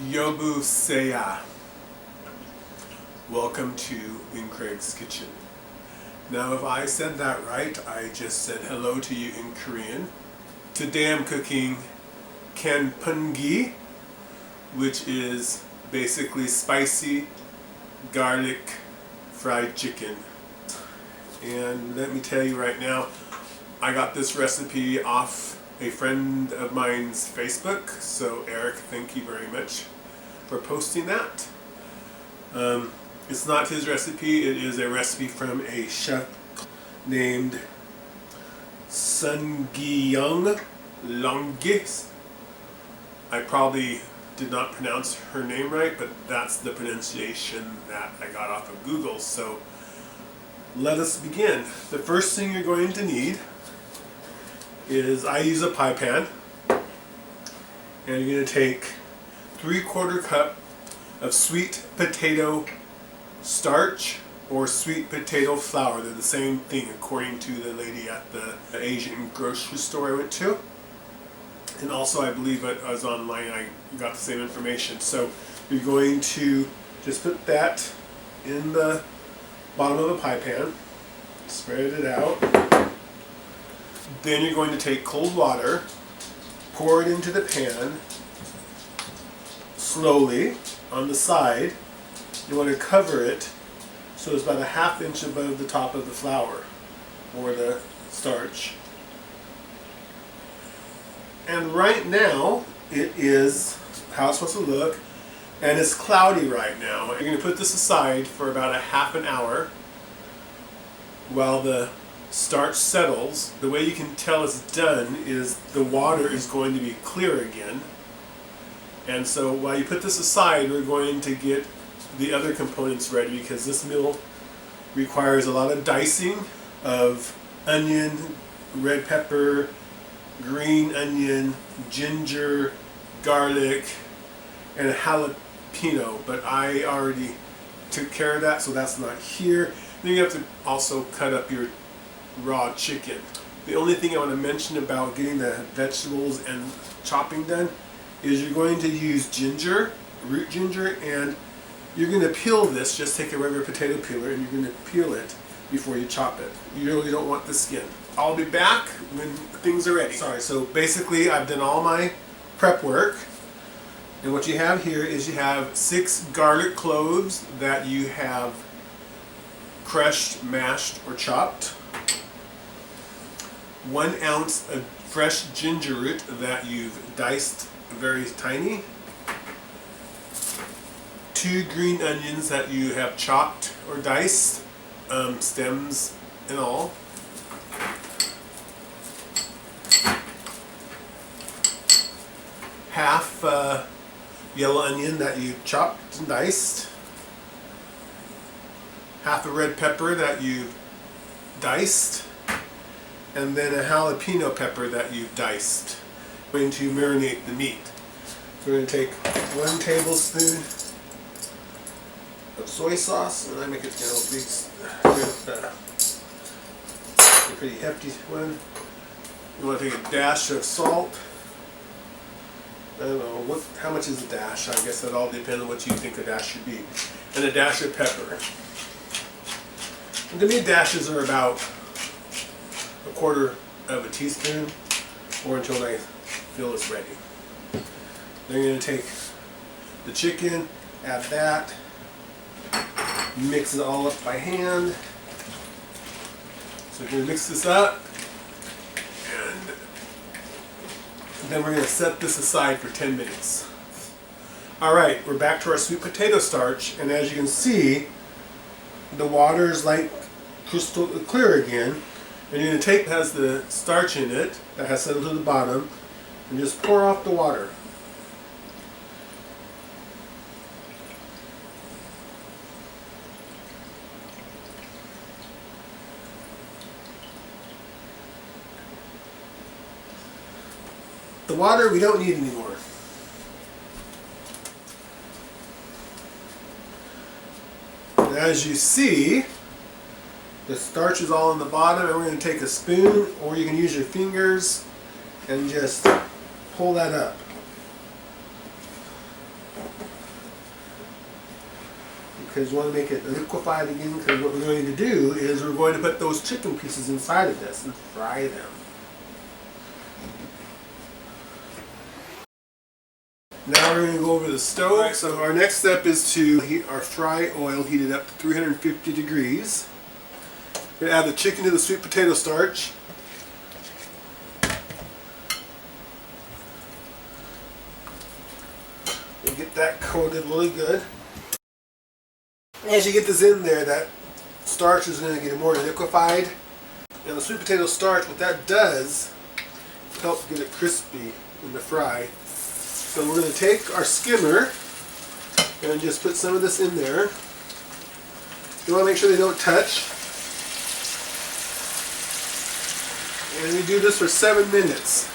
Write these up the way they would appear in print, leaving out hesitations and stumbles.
Yobuseya. Welcome to In Craig's Kitchen. Now if I said that right, I just said hello to you in Korean. Today I'm cooking KKampunggi, which is basically spicy garlic fried chicken. And let me tell you right now, I got this recipe off a friend of mine's Facebook, so Eric, thank you very much for posting that. It's not his recipe, it is a recipe from a chef named Seonkyoung Longest. I probably did not pronounce her name right, but that's the pronunciation that I got off of Google. So let us begin. The first thing you're going to need is, I use a pie pan, and you're going to take 3/4 cup of sweet potato starch or sweet potato flour. They're the same thing according to the lady at the Asian grocery store I went to. And also I believe it was online, I got the same information. So you're going to just put that in the bottom of the pie pan, spread it out. Then you're going to take cold water, pour it into the pan slowly on the side. You want to cover it so it's about a 1/2 inch above the top of the flour or the starch. And right now it is how it's supposed to look, and it's cloudy right now. You're going to put this aside for about a 1/2 hour while the starch settles. The way you can tell it's done is the water is going to be clear again. And so while you put this aside, we're going to get the other components ready, because this meal requires a lot of dicing of onion, red pepper, green onion, ginger, garlic, and a jalapeno, but I already took care of that, so that's not here. Then you have to also cut up your raw chicken. The only thing I want to mention about getting the vegetables and chopping done is you're going to use ginger, root ginger, and you're going to peel this. Just take a regular potato peeler and you're going to peel it before you chop it. You really don't want the skin. I'll be back when things are ready. Sorry, so basically I've done all my prep work, and what you have here is you have 6 garlic cloves that you have crushed, mashed, or chopped, 1 ounce of fresh ginger root that you've diced very tiny, 2 green onions that you have chopped or diced, stems and all, half yellow onion that you chopped and diced, half a red pepper that you diced, and then a jalapeno pepper that you diced. We're going to marinate the meat. We're going to take 1 tablespoon of soy sauce, and I make it a pretty hefty one. You want to take a dash of salt. I don't know, how much is a dash? I guess that all depends on what you think a dash should be. And a dash of pepper. And to me, dashes are about 1/4 of a teaspoon, or until I feel it's ready. Then you're going to take the chicken, add that, mix it all up by hand. So you're going to mix this up, and then we're going to set this aside for 10 minutes. Alright, we're back to our sweet potato starch, and as you can see, the water is like crystal clear again. And you're going to take, it has the starch in it that has settled to the bottom, and just pour off the water. The water we don't need anymore. And as you see, the starch is all on the bottom, and we're going to take a spoon, or you can use your fingers, and just pull that up. because you want to make it liquefied again, because what we're going to do is we're going to put those chicken pieces inside of this and fry them. Now we're going to go over the stove. Right, so our next step is to heat our fry oil, heated up to 350 degrees. We're going to add the chicken to the sweet potato starch. And get that coated really good. As you get this in there, that starch is going to get more liquefied. And the sweet potato starch, what that does, helps get it crispy in the fry. So we're going to take our skimmer and just put some of this in there. You want to make sure they don't touch. And we do this for 7 minutes.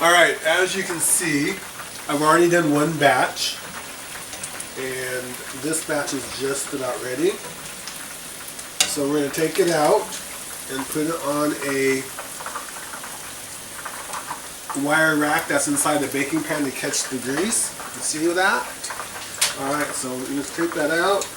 Alright, as you can see, I've already done one batch. And this batch is just about ready. So we're going to take it out and put it on a wire rack that's inside the baking pan to catch the grease. You see that? Alright, so we just take that out.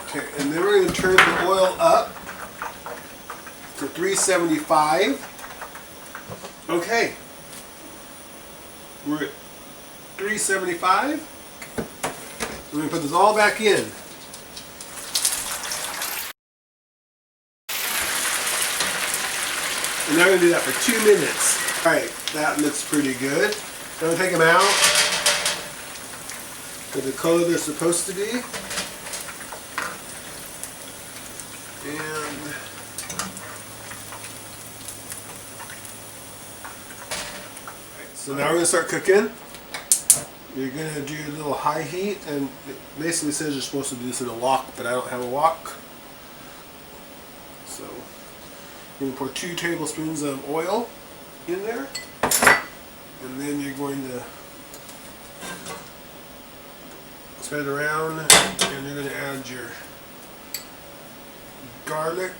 Okay, and then we're going to turn the oil up to 375. Okay. We're at 375. We're going to put this all back in. And now we're going to do that for 2 minutes. Alright, that looks pretty good. I'm going to take them out to the color they're supposed to be. And so now we're going to start cooking. You're going to do a little high heat, and it basically says you're supposed to do this in a wok, but I don't have a wok. So you're going to pour 2 tablespoons of oil in there, and then you're going to spread it around, and you're going to add your garlic.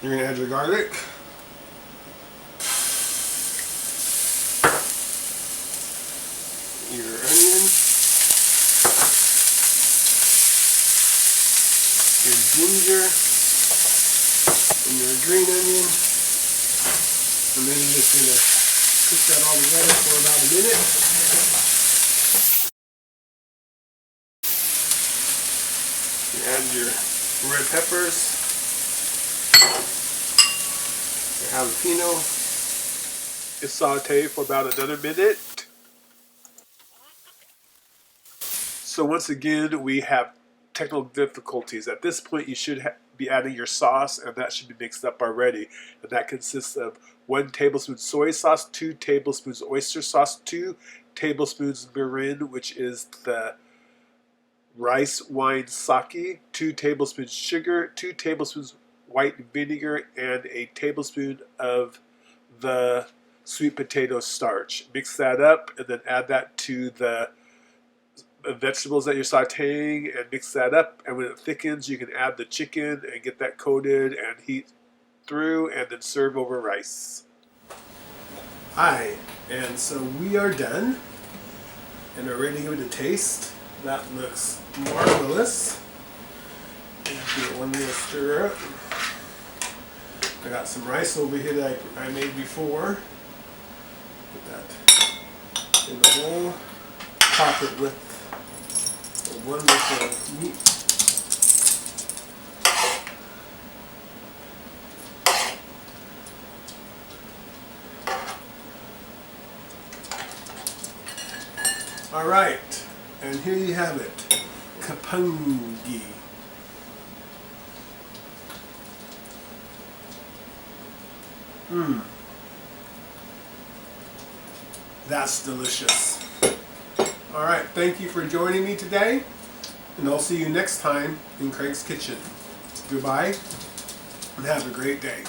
You're going to add your garlic. Your onion. Your ginger. And your green onion. And then you're just going to cook that all together for about a minute. You add your red peppers. Your jalapeno. You saute for about another minute. So once again, we have technical difficulties. At this point, you should be adding your sauce, and that should be mixed up already. And that consists of 1 tablespoon soy sauce, 2 tablespoons oyster sauce, 2 tablespoons mirin, which is the rice wine sake, 2 tablespoons sugar, 2 tablespoons white vinegar, and a tablespoon of the sweet potato starch. Mix that up, and then add that to the vegetables that you're sauteing, and mix that up. And when it thickens, you can add the chicken and get that coated and heat through, and then serve over rice. Hi, and so we are done and are ready to give it a taste. That looks marvelous. Give it one little stir up. I got some rice over here that I made before. Put that in the bowl. Top it with a wonderful meat. All right, and here you have it, KKampunggi. That's delicious. All right, thank you for joining me today, and I'll see you next time in Craig's Kitchen. Goodbye, and have a great day.